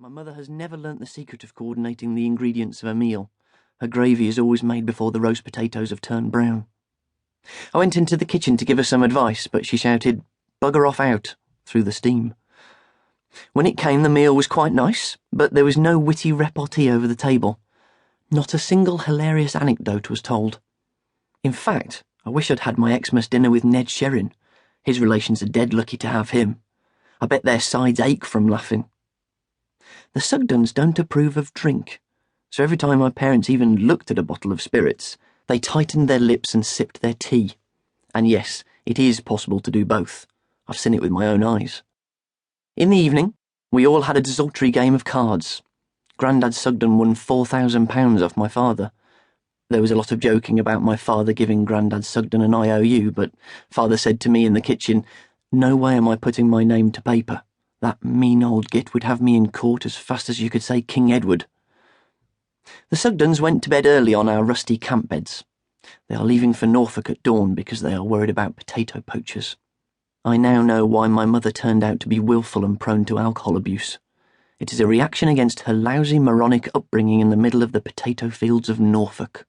My mother has never learnt the secret of coordinating the ingredients of a meal. Her gravy is always made before the roast potatoes have turned brown. I went into the kitchen to give her some advice, but she shouted, "Bugger off out," through the steam. When it came, the meal was quite nice, but there was no witty repartee over the table. Not a single hilarious anecdote was told. In fact, I wish I'd had my Xmas dinner with Ned Sherrin. His relations are dead lucky to have him. I bet their sides ache from laughing. The Sugdens don't approve of drink, so every time my parents even looked at a bottle of spirits, they tightened their lips and sipped their tea. And yes, it is possible to do both. I've seen it with my own eyes. In the evening, we all had a desultory game of cards. Grandad Sugden won £4,000 off my father. There was a lot of joking about my father giving Grandad Sugden an IOU, but father said to me in the kitchen, "No way am I putting my name to paper. That mean old git would have me in court as fast as you could say King Edward." The Sugdens went to bed early on our rusty camp beds. They are leaving for Norfolk at dawn because they are worried about potato poachers. I now know why my mother turned out to be willful and prone to alcohol abuse. It is a reaction against her lousy moronic upbringing in the middle of the potato fields of Norfolk.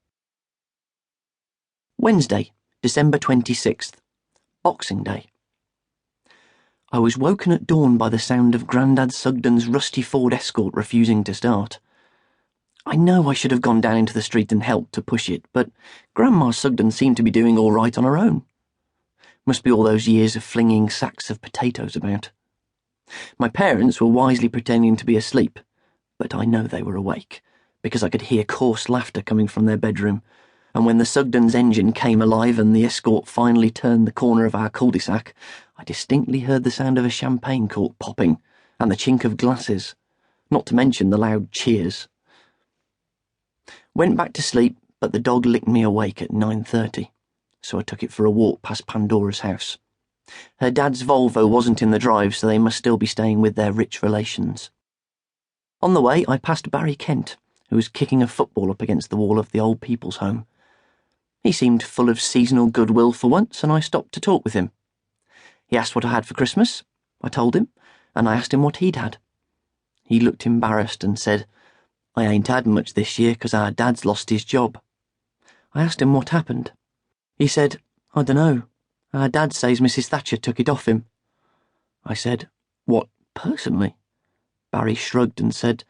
Wednesday, December 26th, Boxing Day. I was woken at dawn by the sound of Grandad Sugden's rusty Ford Escort refusing to start. I know I should have gone down into the street and helped to push it, but Grandma Sugden seemed to be doing all right on her own. Must be all those years of flinging sacks of potatoes about. My parents were wisely pretending to be asleep, but I know they were awake, because I could hear coarse laughter coming from their bedroom, and when the Sugdens' engine came alive and the Escort finally turned the corner of our cul-de-sac, I distinctly heard the sound of a champagne cork popping and the chink of glasses, not to mention the loud cheers. Went back to sleep, but the dog licked me awake at 9:30, so I took it for a walk past Pandora's house. Her dad's Volvo wasn't in the drive, so they must still be staying with their rich relations. On the way, I passed Barry Kent, who was kicking a football up against the wall of the old people's home. He seemed full of seasonal goodwill for once, and I stopped to talk with him. He asked what I had for Christmas. I told him, and I asked him what he'd had. He looked embarrassed and said, "I ain't had much this year 'cause our dad's lost his job." I asked him what happened. He said, "I dunno. Our dad says Mrs. Thatcher took it off him." I said, "What, personally?" Barry shrugged and said,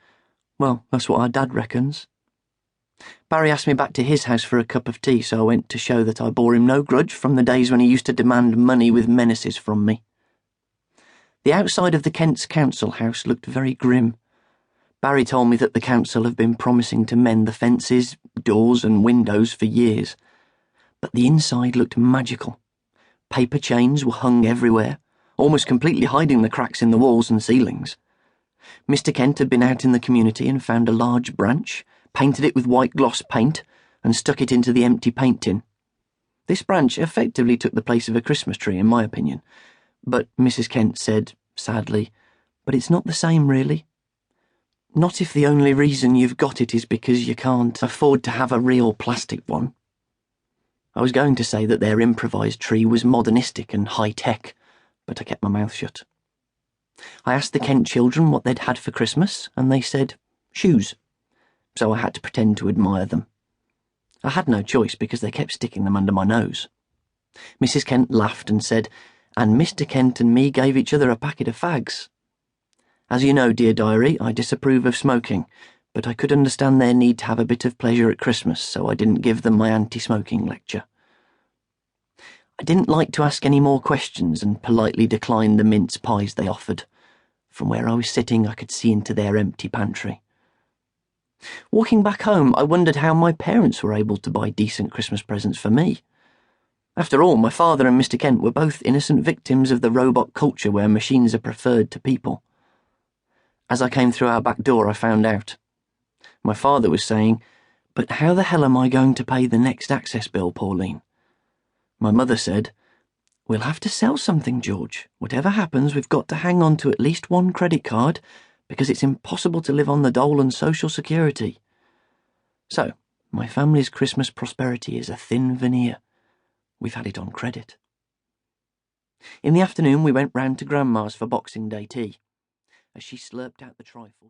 "Well, that's what our dad reckons." Barry asked me back to his house for a cup of tea, so I went to show that I bore him no grudge from the days when he used to demand money with menaces from me. The outside of the Kent's council house looked very grim. Barry told me that the council have been promising to mend the fences, doors and windows for years, but the inside looked magical. Paper chains were hung everywhere, almost completely hiding the cracks in the walls and ceilings. Mr. Kent had been out in the community and found a large branch, painted it with white gloss paint, and stuck it into the empty paint tin. This branch effectively took the place of a Christmas tree, in my opinion, but Mrs. Kent said, sadly, "But it's not the same, really. Not if the only reason you've got it is because you can't afford to have a real plastic one." I was going to say that their improvised tree was modernistic and high-tech, but I kept my mouth shut. I asked the Kent children what they'd had for Christmas, and they said, shoes, so I had to pretend to admire them. I had no choice because they kept sticking them under my nose. Mrs. Kent laughed and said, "And Mr. Kent and me gave each other a packet of fags." As you know, dear diary, I disapprove of smoking, but I could understand their need to have a bit of pleasure at Christmas, so I didn't give them my anti-smoking lecture. I didn't like to ask any more questions and politely declined the mince pies they offered. From where I was sitting, I could see into their empty pantry. Walking back home, I wondered how my parents were able to buy decent Christmas presents for me. After all, my father and Mr. Kent were both innocent victims of the robot culture where machines are preferred to people. As I came through our back door, I found out. My father was saying, "But how the hell am I going to pay the next access bill, Pauline?" My mother said, "We'll have to sell something, George. Whatever happens, we've got to hang on to at least one credit card, because it's impossible to live on the dole and Social Security." So, my family's Christmas prosperity is a thin veneer. We've had it on credit. In the afternoon, we went round to Grandma's for Boxing Day tea. As she slurped out the trifle,